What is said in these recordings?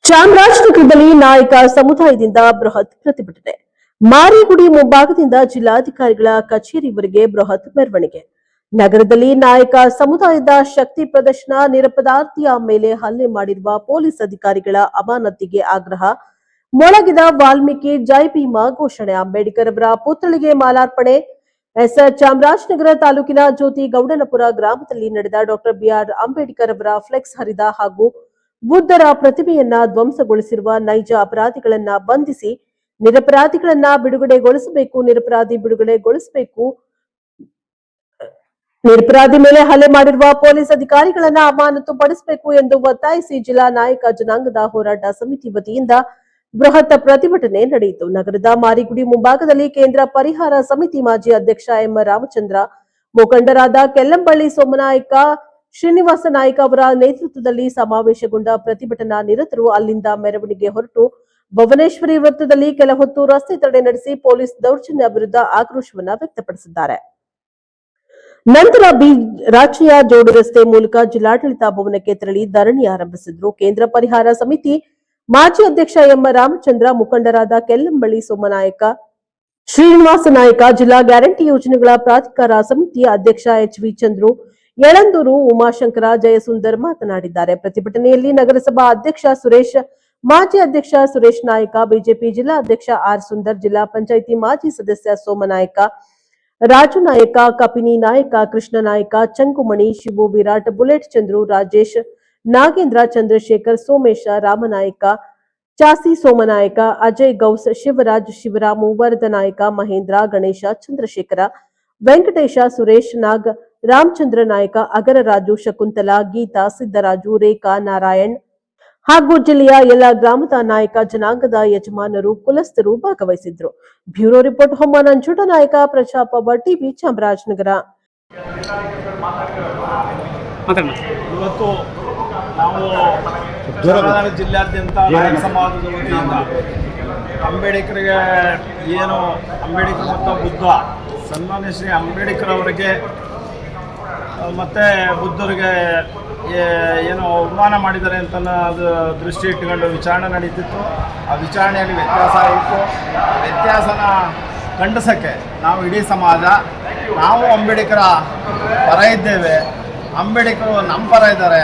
ಚಾಮರಾಜನಗರದಲ್ಲಿ ನಾಯಕ ಸಮುದಾಯದಿಂದ ಬೃಹತ್ ಪ್ರತಿಭಟನೆ. ಮಾರಿಗುಡಿ ಮುಂಭಾಗದಿಂದ ಜಿಲ್ಲಾಧಿಕಾರಿಗಳ ಕಚೇರಿವರೆಗೆ ಬೃಹತ್ ಮೆರವಣಿಗೆ. ನಗರದಲ್ಲಿ ನಾಯಕ ಸಮುದಾಯದ ಶಕ್ತಿ ಪ್ರದರ್ಶನ. ನಿರಪರಾಧಿಯ ಮೇಲೆ ಹಲ್ಲೆ ಮಾಡಿರುವ ಪೊಲೀಸ್ ಅಧಿಕಾರಿಗಳ ಅಮಾನತಿಗೆ ಆಗ್ರಹ. ಮೊಳಗಿದ ವಾಲ್ಮೀಕಿ ಜೈ ಭೀಮ ಘೋಷಣೆ. ಅಂಬೇಡ್ಕರ್ ಅವರ ಪುತ್ಥಳಿಗೆ ಮಾಲಾರ್ಪಣೆ. ಚಾಮರಾಜನಗರ ತಾಲೂಕಿನ ಜ್ಯೋತಿ ಗೌಡನಪುರ ಗ್ರಾಮದಲ್ಲಿ ನಡೆದ ಡಾಕ್ಟರ್ ಬಿಆರ್ ಅಂಬೇಡ್ಕರ್ ಅವರ ಫ್ಲೆಕ್ಸ್ ಹರಿದ ಹಾಗೂ ಬುದ್ಧರ ಪ್ರತಿಮೆಯನ್ನ ಧ್ವಂಸಗೊಳಿಸಿರುವ ನೈಜ ಅಪರಾಧಿಗಳನ್ನ ಬಂಧಿಸಿ ನಿರಪರಾಧಿಗಳನ್ನ ಬಿಡುಗಡೆಗೊಳಿಸಬೇಕು. ನಿರಪರಾಧಿ ಮೇಲೆ ಹಲ್ಲೆ ಮಾಡಿರುವ ಪೊಲೀಸ್ ಅಧಿಕಾರಿಗಳನ್ನ ಅಮಾನತು ಪಡಿಸಬೇಕು ಎಂದು ಒತ್ತಾಯಿಸಿ ಜಿಲ್ಲಾ ನಾಯಕ ಜನಾಂಗದ ಹೋರಾಟ ಸಮಿತಿ ವತಿಯಿಂದ ಬೃಹತ್ ಪ್ರತಿಭಟನೆ ನಡೆಯಿತು. ನಗರದ ಮಾರಿಗುಡಿ ಮುಂಭಾಗದಲ್ಲಿ ಕೇಂದ್ರ ಪರಿಹಾರ ಸಮಿತಿ ಮಾಜಿ ಅಧ್ಯಕ್ಷ ಎಂ ರಾಮಚಂದ್ರ, ಮುಖಂಡರಾದ ಕೆಲ್ಲಂಬಳ್ಳಿ ಸೋಮನಾಯಕ, ಶ್ರೀನಿವಾಸ ನಾಯ್ಕ ಅವರ ನೇತೃತ್ವದಲ್ಲಿ ಸಮಾವೇಶಗೊಂಡ ಪ್ರತಿಭಟನಾ ನಿರತರು ಅಲ್ಲಿಂದ ಮೆರವಣಿಗೆ ಹೊರಟು ಭುವನೇಶ್ವರಿ ವೃತ್ತದಲ್ಲಿ ಕೆಲ ಹೊತ್ತು ರಸ್ತೆ ತಡೆ ನಡೆಸಿ ಪೊಲೀಸ್ ದೌರ್ಜನ್ಯ ವಿರುದ್ಧ ಆಕ್ರೋಶವನ್ನ ವ್ಯಕ್ತಪಡಿಸಿದ್ದಾರೆ. ನಂತರ ರಾಜ್ಯ ಜೋಡು ರಸ್ತೆ ಮೂಲಕ ಜಿಲ್ಲಾಡಳಿತ ಭವನಕ್ಕೆ ತೆರಳಿ ಧರಣಿ ಆರಂಭಿಸಿದ್ರು. ಕೇಂದ್ರ ಪರಿಹಾರ ಸಮಿತಿ ಮಾಜಿ ಅಧ್ಯಕ್ಷ ಎಂ ರಾಮಚಂದ್ರ, ಮುಖಂಡರಾದ ಕೆಲ್ಲಂಬಳ್ಳಿ ಸೋಮನಾಯಕ, ಶ್ರೀನಿವಾಸ ನಾಯ್ಕ, ಜಿಲ್ಲಾ ಗ್ಯಾರಂಟಿ ಯೋಜನೆಗಳ ಪ್ರಾಧಿಕಾರ ಸಮಿತಿಯ ಅಧ್ಯಕ್ಷ ಎಚ್ ವಿ ಚಂದ್ರು, ಯಳಂದೂರು ಉಮಾಶಂಕರ, ಜಯಸುಂದರ್ ಮಾತನಾಡಿದ್ದಾರೆ. ಪ್ರತಿಭಟನೆಯಲ್ಲಿ ನಗರಸಭಾ ಅಧ್ಯಕ್ಷ ಸುರೇಶ್, ಮಾಜಿ ಅಧ್ಯಕ್ಷ ಸುರೇಶ್ ನಾಯ್ಕ, ಬಿಜೆಪಿ ಜಿಲ್ಲಾ ಅಧ್ಯಕ್ಷ ಆರ್ ಸುಂದರ್, ಜಿಲ್ಲಾ ಪಂಚಾಯಿತಿ ಮಾಜಿ ಸದಸ್ಯ ಸೋಮನಾಯಕ, ರಾಜು ನಾಯಕ, ಕಪಿನಿ ನಾಯಕ, ಕೃಷ್ಣ ನಾಯಕ, ಚಂಕುಮಣಿ, ಶಿವು, ವಿರಾಟ್, ಬುಲೆಟ್ ಚಂದ್ರು, ರಾಜೇಶ್, ನಾಗೇಂದ್ರ, ಚಂದ್ರಶೇಖರ್, ಸೋಮೇಶ, ರಾಮನಾಯಕ, ಚಾಸಿ ಸೋಮನಾಯಕ, ಅಜಯ್ ಗೌಸ್, ಶಿವರಾಜ್, ಶಿವರಾಮು, ವರದನಾಯಕ, ಮಹೇಂದ್ರ, ಗಣೇಶ, ಚಂದ್ರಶೇಖರ, ವೆಂಕಟೇಶ, ಸುರೇಶ್, ನಾಗ್, ರಾಮಚಂದ್ರ ನಾಯಕ, ಅಗರರಾಜು, ಶಕುಂತಲಾ, ಗೀತಾ, ಸಿದ್ದರಾಜು, ರೇಖಾ, ನಾರಾಯಣ್ ಹಾಗೂ ಜಿಲ್ಲೆಯ ಎಲ್ಲ ಗ್ರಾಮದ ನಾಯಕ ಜನಾಂಗದ ಯಜಮಾನರು, ಕುಲಸ್ಥರು ಭಾಗವಹಿಸಿದ್ರು. ಬ್ಯೂರೋ ರಿಪೋರ್ಟ್ ಹೊಮ್ಮ ನಂಜುಂಡ ನಾಯಕ, ಪ್ರಜಾಪವ ಟಿವಿ, ಚಾಮರಾಜನಗರ. ಇವತ್ತು ನಾವು ಜಿಲ್ಲಾದ್ಯಂತ ನಾಯಕ ಸಮಾಜದ ವತಿಯಿಂದ ಅಂಬೇಡ್ಕರ್ಗೆ ಏನು ಅಂಬೇಡ್ಕರ್ ಮತ್ತು ಬುದ್ಧ ಸನ್ಮಾನ್ಯ ಶ್ರೀ ಅಂಬೇಡ್ಕರ್ ಅವರಿಗೆ ಮತ್ತು ಬುದ್ಧರಿಗೆ ಏನು ಅವಮಾನ ಮಾಡಿದ್ದಾರೆ ಅಂತ ಅದು ದೃಷ್ಟಿ ಇಟ್ಟುಕೊಂಡು ವಿಚಾರಣೆ ನಡೀತಿತ್ತು. ಆ ವಿಚಾರಣೆಯಲ್ಲಿ ವ್ಯತ್ಯಾಸ ಇತ್ತು. ಆ ವ್ಯತ್ಯಾಸನ ಖಂಡಿಸೋಕ್ಕೆ ನಾವು ಇಡೀ ಸಮಾಜ ನಾವು ಅಂಬೇಡ್ಕರ ಪರ ಇದ್ದೇವೆ. ಅಂಬೇಡ್ಕರು ನಮ್ಮ ಪರ ಇದ್ದಾರೆ.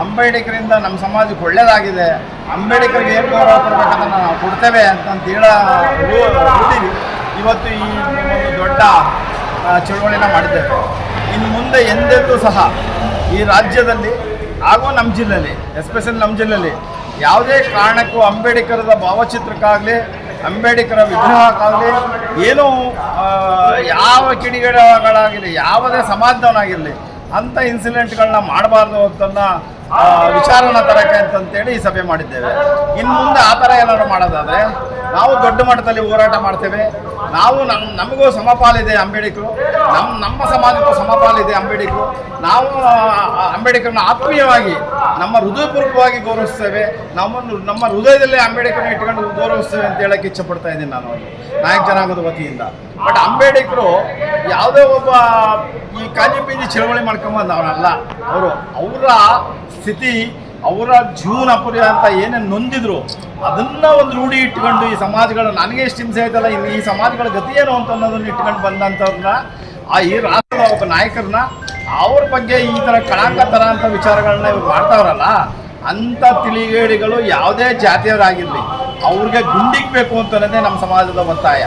ಅಂಬೇಡ್ಕರಿಂದ ನಮ್ಮ ಸಮಾಜಕ್ಕೆ ಒಳ್ಳೆಯದಾಗಿದೆ. ಅಂಬೇಡ್ಕರ್ಗೆ ಏನು ಗೌರವ ಕೊಡಬೇಕಂತ ನಾವು ಕೊಡ್ತೇವೆ ಅಂತ ಹೇಳ್ತೀವಿ. ಇವತ್ತು ಈ ಒಂದು ದೊಡ್ಡ ಚಳವಳಿನ ಮಾಡಿದ್ದೇವೆ. ಇನ್ನು ಮುಂದೆ ಎಂದೆಂದೂ ಸಹ ಈ ರಾಜ್ಯದಲ್ಲಿ ಹಾಗೂ ನಮ್ಮ ಜಿಲ್ಲೆಯಲ್ಲಿ, ಎಸ್ಪೆಷಲಿ ನಮ್ಮ ಜಿಲ್ಲೆಯಲ್ಲಿ ಯಾವುದೇ ಕಾರಣಕ್ಕೂ ಅಂಬೇಡ್ಕರದ ಭಾವಚಿತ್ರಕ್ಕಾಗಲಿ ಅಂಬೇಡ್ಕರ ವಿಗ್ರಹಕ್ಕಾಗಲಿ ಏನೂ ಯಾವ ಕಿಡಿಗೇಡಿಗಳಾಗಿರಲಿ, ಯಾವುದೇ ಸಮಾಜದವನಾಗಿರಲಿ ಅಂಥ ಇನ್ಸಿಡೆಂಟ್ಗಳನ್ನ ಮಾಡಬಾರ್ದು ಅಂತನ್ನ ವಿಚಾರನ ತರಕ್ಕೆ ಅಂತೇಳಿ ಈ ಸಭೆ ಮಾಡಿದ್ದೇವೆ. ಇನ್ನು ಮುಂದೆ ಆ ಥರ ಏನಾದ್ರು ಮಾಡೋದಾದರೆ ನಾವು ದೊಡ್ಡ ಮಟ್ಟದಲ್ಲಿ ಹೋರಾಟ ಮಾಡ್ತೇವೆ. ನಾವು ನಮಗೂ ಸಮಪಾಲಿದೆ ಅಂಬೇಡ್ಕರು, ನಮ್ಮ ಸಮಾಜಕ್ಕೂ ಸಮಪಾಲಿದೆ ಅಂಬೇಡ್ಕರು. ನಾವು ಅಂಬೇಡ್ಕರ್ನ ಆತ್ಮೀಯವಾಗಿ ನಮ್ಮ ಹೃದಯಪೂರ್ವಕವಾಗಿ ಗೌರವಿಸ್ತೇವೆ. ನಮ್ಮ ಹೃದಯದಲ್ಲೇ ಅಂಬೇಡ್ಕರ್ನ ಇಟ್ಕೊಂಡು ಗೌರವಿಸ್ತೇವೆ ಅಂತ ಹೇಳಕ್ಕೆ ಇಚ್ಛಪಡ್ತಾ ಇದ್ದೀನಿ ನಾನು ನಾಯಕ ಜನಾಂಗದ ವತಿಯಿಂದ. ಬಟ್ ಅಂಬೇಡ್ಕರು ಯಾವುದೇ ಒಬ್ಬ ಈ ಕಾಂಜಿ ಪಿಂಜಿ ಚಳವಳಿ ಮಾಡ್ಕೊಂಬಂದವನಲ್ಲ. ಅವರ ಸ್ಥಿತಿ, ಅವರ ಜೀವನಪುರಿ ಅಂತ ಏನೇನು ನೊಂದಿದ್ರು ಅದನ್ನು ಒಂದು ರೂಢಿ ಇಟ್ಕೊಂಡು ಈ ಸಮಾಜಗಳು ನನಗೆ ಎಷ್ಟು ಹಿಂಸೆ ಆಯ್ತಲ್ಲ ಈ ಸಮಾಜಗಳ ಗತಿ ಏನು ಅಂತ ಅನ್ನೋದನ್ನು ಇಟ್ಕೊಂಡು ಬಂದಂಥವ್ರನ್ನ ಈ ರಾಷ್ಟ್ರದ ಒಬ್ಬ ನಾಯಕರನ್ನ ಅವ್ರ ಬಗ್ಗೆ ಈ ಥರ ಕಳಂಕ ಥರ ಅಂತ ವಿಚಾರಗಳನ್ನ ಇವ್ರು ಮಾಡ್ತಾವ್ರಲ್ಲ, ಅಂಥ ತಿಳಿಗೇಡಿಗಳು ಯಾವುದೇ ಜಾತಿಯವರಾಗಿರಲಿ ಅವ್ರಿಗೆ ಗುಂಡಿಕ್ಬೇಕು ಅಂತಲೇ ನಮ್ಮ ಸಮಾಜದ ಒತ್ತಾಯ.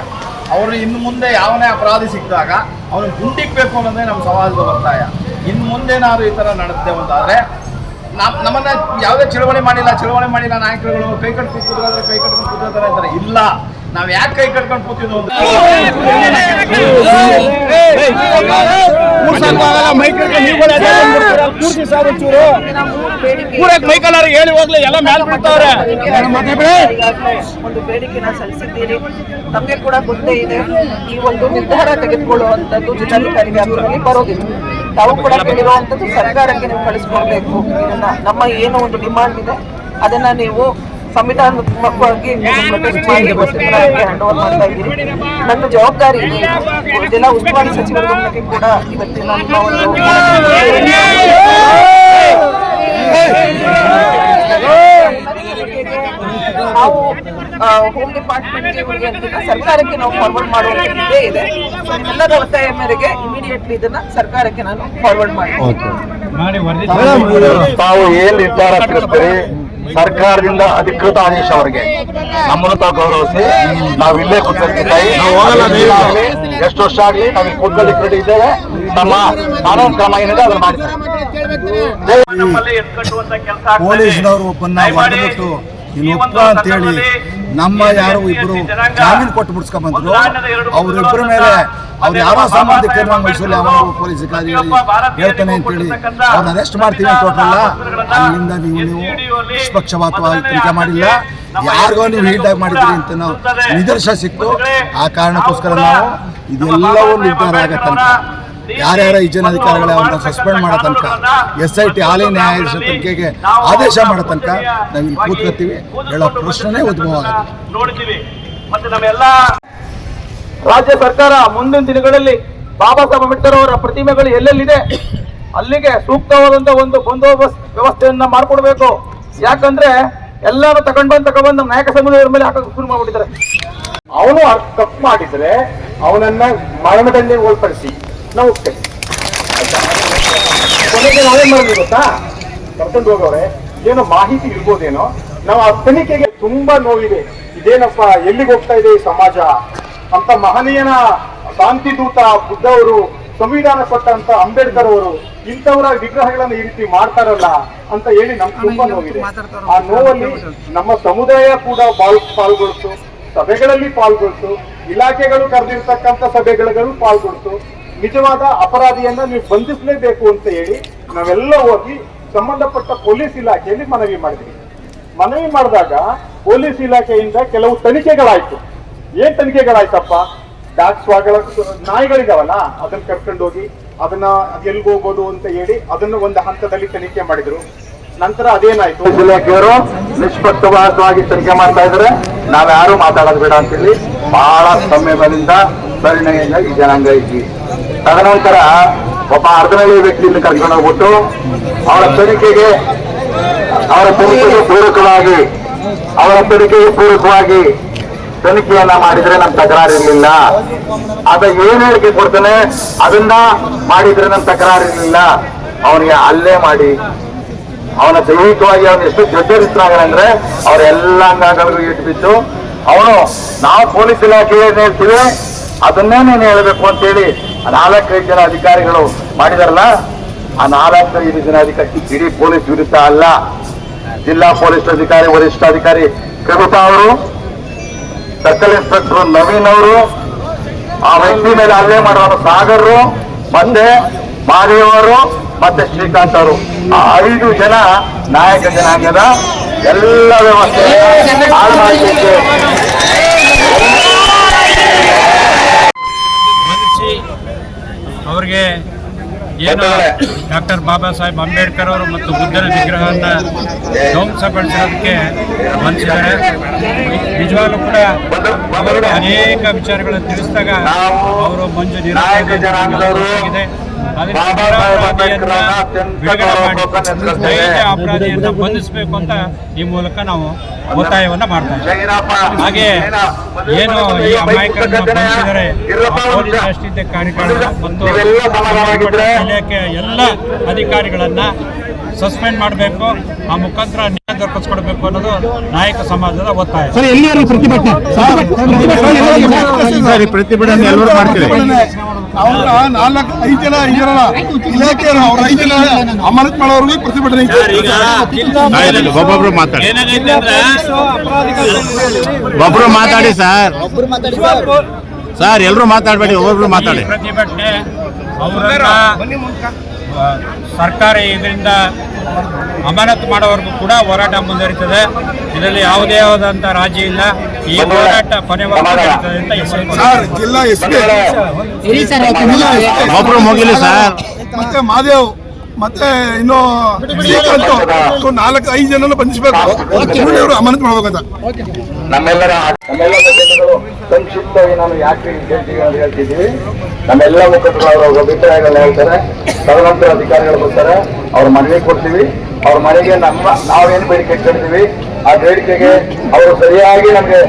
ಅವರು ಇನ್ನು ಮುಂದೆ ಯಾವನೇ ಅಪರಾಧಿ ಸಿಕ್ಕಿದಾಗ ಅವ್ರಿಗೆ ಗುಂಡಿಕ್ಬೇಕು ಅನ್ನೋದೇ ನಮ್ಮ ಸಮಾಜದ ಒತ್ತಾಯ. ಇನ್ನು ಮುಂದೆ ನಾವು ಈ ಥರ ನಡೆಸ್ತೇವೆ ಅಂತಾದರೆ ನಮ್ಮನ್ನ ಯಾವುದೇ ಚಳವಳಿ ಮಾಡಿಲ್ಲ ನಾಯಕರುಗಳು ಕೈ ಕಟ್ಕೊಂಡು ಕೂತ್ಕೋದ್ರೆ ಕೈ ಕಟ್ಕೊಂಡು ಕೂತ್ಕೋತಾರೆ ಅಂತಾರೆ. ಇಲ್ಲ, ನಾವು ಯಾಕೆ ಕೈ ಕಟ್ಕೊಂಡು ಕೂತಿದ್ವು ಅಂತ ಹೇಳಿ ಹೋಗ್ಲಿ ಎಲ್ಲ ಮೇಲೆ ಬಿಡ್ತಾವ್ರೆ. ಒಂದು ಬೇಡಿಕೆನ ಸಲ್ಲಿಸಿದ್ದೀರಿ. ನಮಗೆ ಕೂಡ ಗೊತ್ತೇ ಇದೆ ಈ ಒಂದು ನಿರ್ಧಾರ ತೆಗೆದುಕೊಳ್ಳುವಂಥದ್ದು ಜಿಲ್ಲಾಧಿಕಾರಿ ವ್ಯಾಪ್ತಿಯಲ್ಲಿ ಬರೋದಿಲ್ಲ. ತಾವು ಕೂಡ ಕೇಳಿರುವಂಥದ್ದು ಸರ್ಕಾರಕ್ಕೆ ನೀವು ಕಳಿಸ್ಕೊಡ್ಬೇಕು. ಇದನ್ನ ನಮ್ಮ ಏನೋ ಒಂದು ಡಿಮಾಂಡ್ ಇದೆ ಅದನ್ನ ನೀವು ಸಂವಿಧಾನಾತ್ಮಕವಾಗಿ ಪ್ರೊಟೆಸ್ಟ್ ಮಾಡಿ ಹ್ಯಾಂಡ್ ಓವರ್ ಮಾಡ್ತಾ ಇದ್ದೀರಿ. ನನ್ನ ಜವಾಬ್ದಾರಿ ಇದೆ. ಜಿಲ್ಲಾ ಉಸ್ತುವಾರಿ ಸಚಿವರ ಗಮನಕ್ಕೆ ಕೂಡ ಇವತ್ತಿನ ನಾವು ಹೋಮ್ ಡಿಪಾರ್ಟ್ಮೆಂಟ್ಗೆ ಇವರಿಗೆ ಅಂತಿಲ್ಲ, ಸರ್ಕಾರಕ್ಕೆ ನಾವು ಫಾರ್ವರ್ಡ್ ಮಾಡುವಂತ ಇದೇ ಇದೆ. ನಿಮ್ಮೆಲ್ಲರ ಒತ್ತಾಯ ಮೇರೆಗೆ ಇಮಿಡಿಯೇಟ್ಲಿ ಇದನ್ನ ಸರ್ಕಾರಕ್ಕೆ ನಾನು ಫಾರ್ವರ್ಡ್ ಮಾಡ್ತೀನಿ. ತಾವು ಏನ್ ನಿರ್ಧಾರ ತಿಳಿಸ್ತೀರಿ? ಸರ್ಕಾರದಿಂದ ಅಧಿಕೃತ ಆದೇಶ ಅವರಿಗೆ ನಮ್ಮನ್ನು ತಾವು ಗೌರವಿಸಿ ನಾವು ಇಲ್ಲೇ ಕೂತ್ಕೊಳ್ತೀವಿ. ಎಷ್ಟು ವರ್ಷ ಆಗ್ಲಿ ನಾವು ಇಲ್ಲಿ ಕೂತ್ಕೊಳ್ಳಿಕ್ಕೆ ರೆಡಿ ಇದ್ದೇವೆ. ನಮ್ಮ ಕಾನೂನು ಕ್ರಮ ಏನಿದೆ ಅದನ್ನು ಮಾಡ್ತಾರೆ. ಪೊಲೀಸ್ನವರು ಒಬ್ಬನ್ನ ಹೊಡೆದ್ಬಿಟ್ಟು ಇನ್ನೊಬ್ಬ ಅಂತೇಳಿ ನಮ್ಮ ಯಾರು ಇಬ್ರು ಜಾಮೀನು ಕೊಟ್ಟು ಬಿಡಿಸ್ಕೊಂಡ್ ಬಂದ್ರು. ಅವರಿಬ್ಬರ ಮೇಲೆ ಅವ್ರು ಯಾರೋ ಸಂಬಂಧಿಕರನ್ನ ಮೈಸೂರಲ್ಲಿ ಯಾವ ಪೊಲೀಸ್ ಅಧಿಕಾರಿಗಳು ಹೇಳ್ತಾನೆ ಅಂತೇಳಿ ಅವ್ರನ್ನ ಅರೆಸ್ಟ್ ಮಾಡ್ತೀವಿ ಅಂತ ಕೊಟ್ಟರಲ್ಲ, ಅಲ್ಲಿಂದ ನೀವು ನಿಷ್ಪಕ್ಷಪಾತವಾಗಿ ತನಿಖೆ ಮಾಡಿಲ್ಲ, ಯಾರಿಗೋ ನೀವು ಹೀಲ್ಡಾಗಿ ಮಾಡಿದ್ರಿ ಅಂತ ನಾವು ನಿದರ್ಶನ ಸಿಕ್ತು. ಆ ಕಾರಣಕ್ಕೋಸ್ಕರ ನಾವು ಇದೆಲ್ಲವೂ ನಿರ್ಧಾರ ಆಗೋ ತನಕ ಯಾರ್ಯಾರ ಈ ಜನ ಅಧಿಕಾರಿಗಳ ಅವ್ರನ್ನ ಸಸ್ಪೆಂಡ್ ಮಾಡೋ ತನಕ SIT ಹಾಲಿ ನ್ಯಾಯಾಧೀಶ ತನಿಖೆಗೆ ಆದೇಶ ಮಾಡೋ ತನಕ ನಾವು ಇಲ್ಲಿ ಕೂತ್ಕೊತೀವಿ. ಹೇಳೋ ಪ್ರಶ್ನೆ ಉದ್ಭವ ಆಗುತ್ತೆ. ರಾಜ್ಯ ಸರ್ಕಾರ ಮುಂದಿನ ದಿನಗಳಲ್ಲಿ ಬಾಬಾ ಸಾಹೇಬ್ ಅಂಬೇಡ್ಕರ್ ಅವರ ಪ್ರತಿಮೆಗಳು ಎಲ್ಲೆಲ್ಲಿದೆ ಅಲ್ಲಿಗೆ ಸೂಕ್ತವಾದಂತ ಒಂದು ಬಂದೋಬಸ್ತ್ ವ್ಯವಸ್ಥೆಯನ್ನ ಮಾಡ್ಕೊಡ್ಬೇಕು. ಯಾಕಂದ್ರೆ ಎಲ್ಲಾರು ತಗೊಂಡ್ಬಂದು ನಾಯಕ ಸಮುದಾಯದ ಮೇಲೆ ಹಾಕಕ್ಕೆ ಶುರು ಮಾಡ್ಬಿಟ್ಟಿದ್ದಾರೆ. ಅವನು ತಪ್ಪು ಮಾಡಿದ್ರೆ ಅವನನ್ನ ಮರಣದಂಡನೆಗೆ ಒಳಪಡಿಸಿ ನಾವು ಕೊನೆಗೆ ನಾವೇನ್ ಮಾಡಿದ್ವಿ ಗೊತ್ತಾ? ಕರ್ಕೊಂಡು ಹೋಗವ್ರೆ ಏನೋ ಮಾಹಿತಿ ಇರ್ಬೋದೇನೋ, ನಾವು ಆ ತನಿಖೆಗೆ ತುಂಬಾ ನೋವಿದೆ. ಇದೇನಪ್ಪ ಎಲ್ಲಿಗೆ ಹೋಗ್ತಾ ಇದೆ ಈ ಸಮಾಜ ಅಂತ ಮಹನೀಯನ ಶಾಂತಿ ದೂತ ಬುದ್ಧ ಅವರು, ಸಂವಿಧಾನ ಕೊಟ್ಟಂತ ಅಂಬೇಡ್ಕರ್ ಅವರು ಇಂಥವರ ವಿಗ್ರಹಗಳನ್ನ ಈ ರೀತಿ ಮಾಡ್ತಾರಲ್ಲ ಅಂತ ಹೇಳಿ ನಮ್ಗೆ ತುಂಬಾ ನೋವಿದೆ. ಆ ನೋವಲ್ಲಿ ನಮ್ಮ ಸಮುದಾಯ ಕೂಡ ಪಾಲ್ಗೊಳ್ತು, ಸಭೆಗಳಲ್ಲಿ ಪಾಲ್ಗೊಳ್ತು, ಇಲಾಖೆಗಳು ಕರೆದಿರ್ತಕ್ಕಂಥ ಸಭೆಗಳು ಪಾಲ್ಗೊಳ್ತು. ನಿಜವಾದ ಅಪರಾಧಿಯನ್ನ ನೀವು ಬಂಧಿಸಲೇಬೇಕು ಅಂತ ಹೇಳಿ ನಾವೆಲ್ಲ ಹೋಗಿ ಸಂಬಂಧಪಟ್ಟ ಪೊಲೀಸ್ ಇಲಾಖೆಯಲ್ಲಿ ಮನವಿ ಮಾಡಿದ್ವಿ. ಮನವಿ ಮಾಡಿದಾಗ ಪೊಲೀಸ್ ಇಲಾಖೆಯಿಂದ ಕೆಲವು ತನಿಖೆಗಳಾಯ್ತು. ಏನ್ ತನಿಖೆಗಳಾಯ್ತಪ್ಪ? ಡಾಗ್ಸ್ಗಳ ನಾಯಿಗಳಿದಾವಲ್ಲ ಅದನ್ನ ಕರ್ಕೊಂಡು ಹೋಗಿ ಅದನ್ನ ಎಲ್ಗೆ ಹೋಗೋದು ಅಂತ ಹೇಳಿ ಅದನ್ನ ಒಂದು ಹಂತದಲ್ಲಿ ತನಿಖೆ ಮಾಡಿದ್ರು. ನಂತರ ಅದೇನಾಯ್ತು, ಇಲಾಖೆಯವರು ನಿಷ್ಪಕ್ಷಪಾತವಾಗಿ ತನಿಖೆ ಮಾಡ್ತಾ ಇದ್ರೆ ನಾವ್ಯಾರು ಮಾತಾಡೋದು ಬೇಡ ಅಂತೇಳಿ ಬಹಳ ಸಂಯಮದಿಂದ ಸರಿಣೆಯಿಂದ ಈ ಜನಾಂಗ ಇದ್ವಿ. ತದನಂತರ ಒಬ್ಬ ಅರ್ಧನಳ್ಳಿ ವ್ಯಕ್ತಿಯನ್ನು ಕರ್ಕೊಂಡು ಹೋಗ್ಬಿಟ್ಟು ಅವರ ತನಿಖೆಗೆ ಪೂರಕವಾಗಿ ತನಿಖೆಯನ್ನ ಮಾಡಿದ್ರೆ ನಮ್ ತಕರಾರಿರ್ಲಿಲ್ಲ. ಅದ ಏನ್ ಹೇಳಿಕೆ ಕೊಡ್ತಾನೆ ಅದನ್ನ ಮಾಡಿದ್ರೆ ನಮ್ ತಕರಾರಿರ್ಲಿಲ್ಲ. ಅವನಿಗೆ ಅಲ್ಲೇ ಮಾಡಿ ಅವನ ದೈಹಿಕವಾಗಿ ಅವನು ಎಷ್ಟು ಜರ್ಜರಿತನಾಗಲ್ಲ ಅಂದ್ರೆ ಅವರೆಲ್ಲ ಅಂಗಗಳಿಗೂ ಇಟ್ಟು ಬಿದ್ದು ಅವನು ನಾವು ಪೊಲೀಸ್ ಇಲಾಖೆ ಏನ್ ಹೇಳ್ತೀವಿ ಅದನ್ನೇ ನೀನು ಹೇಳ್ಬೇಕು ಅಂತೇಳಿ 4-5 ಜನ ಅಧಿಕಾರಿಗಳು ಮಾಡಿದಾರಲ್ಲ, ಆ 4-5 ಜನ ಅಧಿಕಾರಿ ಇಡೀ ಪೊಲೀಸ್ ವಿರುದ್ಧ ಅಲ್ಲ, ಜಿಲ್ಲಾ ಪೊಲೀಸ್ ಅಧಿಕಾರಿ ವರಿಷ್ಠಾಧಿಕಾರಿ ಕವಿತಾ ಅವರು, ಸರ್ಕಲ್ ಇನ್ಸ್ಪೆಕ್ಟರ್ ನವೀನ್ ಅವರು, ಆ ವ್ಯಕ್ತಿ ಮೇಲೆ ಹಲ್ಲೆ ಮಾಡೋರು ಸಾಗರ್, ಮತ್ತೆ ಮಹಾದೇವ್ ಅವರು, ಮತ್ತೆ ಶ್ರೀಕಾಂತ್ ಅವರು, ಆ 5 ಜನ ನಾಯಕ ಜನಾಂಗದ ಎಲ್ಲ ವ್ಯವಸ್ಥೆ ಹಾಳು ಮಾಡಲಿಕ್ಕೆ ಅವ್ರಿಗೆ ಏನು ಡಾಕ್ಟರ್ ಬಾಬಾ ಸಾಹೇಬ್ ಅಂಬೇಡ್ಕರ್ ಅವರು ಮತ್ತು ಬುದ್ಧನ ವಿಗ್ರಹವನ್ನು ಧ್ವಂಸಗೊಳಿಸೋದಕ್ಕೆ ಮನಸಿದ್ದಾರೆ. ನಿಜವಾಗ್ಲೂ ಕೂಡ ಅವರು ಅನೇಕ ವಿಚಾರಗಳನ್ನು ತಿಳಿಸಿದಾಗ ಅವರು ಮಂಜು ನಿರಾಗಿದೆ. ಅಪರಾಧಿಯನ್ನ ಬಂಧಿಸಬೇಕು ಅಂತ ಈ ಮೂಲಕ ನಾವು ಒತ್ತಾಯವನ್ನ ಮಾಡ್ತಾ ಇದ್ದೀವಿ. ಹಾಗೆ ಏನು ಈ ಅಮಾಯಕರನ್ನ ಬಂಧಿಸಿದರೆ ಪೊಲೀಸ್ ರಾಷ್ಟ್ರೀಯ ಕಾರ್ಯಗಳು ಮತ್ತು ಇಲಾಖೆಯ ಎಲ್ಲ ಅಧಿಕಾರಿಗಳನ್ನ ಸಸ್ಪೆಂಡ್ ಮಾಡಬೇಕು, ಆ ಮುಖಾಂತರ ನ್ಯಾಯ ದೊರಕಿಸ್ಕೊಡ್ಬೇಕು ಅನ್ನೋದು ನಾಯಕ ಸಮಾಜದ ಒತ್ತಾಯ. ಪ್ರತಿಭಟನೆ ಎಲ್ಲರೂ ಮಾಡ್ತೀವಿ. ಅವ್ರ 4-5 ಜನ ಇಲಾಖೆಯವರು ಅವ್ರ 5 ಜನ ಅಮಾನತ್ ಮಾಡೋರ್ಗೂ ಪ್ರತಿಭಟನೆ ಒಬ್ಬೊಬ್ರು ಮಾತಾಡಿ ಸರ್ ಎಲ್ಲರೂ ಮಾತಾಡಬೇಡಿ, ಒಬ್ಬೊಬ್ರು ಮಾತಾಡಿ. ಪ್ರತಿಭಟನೆ ಅವರನ್ನ ಸರ್ಕಾರ ಇದರಿಂದ ಅಮಾನತು ಮಾಡೋವರೆಗೂ ಕೂಡ ಹೋರಾಟ ಮುಂದುವರಿತದೆ. ಇದರಲ್ಲಿ ಯಾವುದೇ ಆದಂತ ರಾಜಿ ಇಲ್ಲ. ಈ ಹೋರಾಟ ಕೊನೆವರೆಗೂ ನಡೀತದೆ ಅಂತ ಜಿಲ್ಲಾ ಎಸ್ಪಿ ಒಬ್ರು ಮುಗಿಲಿ ಸರ್, ಮತ್ತೆ ಮಾದೇವ್ ಮತ್ತೆ ಇನ್ನು 4-5 ಜನ ಬಂಧಿಸಬೇಕು, ಅವರು ಅಮಾನತ್ ಮಾಡ್ಬೇಕಂತ. ನಮ್ಮೆಲ್ಲ ಸಂಕ್ಷಿಪ್ತವಾಗಿ ನಾನು ಯಾಕೆ ಹೇಳ್ತಿದ್ದೀವಿ, ನಮ್ಮೆಲ್ಲ ಮುಖಂಡರು ಅವರ ಅಭಿಪ್ರಾಯಗಳನ್ನ ಹೇಳ್ತಾರೆ. ತದನಂತರ ಅಧಿಕಾರಿಗಳು ಬರ್ತಾರೆ, ಅವ್ರ ಮನೆಗೆ ಕೊಡ್ತೀವಿ. ಅವ್ರ ಮನೆಗೆ ನಾವೇನು ಬೇಡಿಕೆ ಇಟ್ಕೊಳ್ತೀವಿ ಆ ಬೇಡಿಕೆಗೆ ಅವರು ಸರಿಯಾಗಿ ನಮಗೆ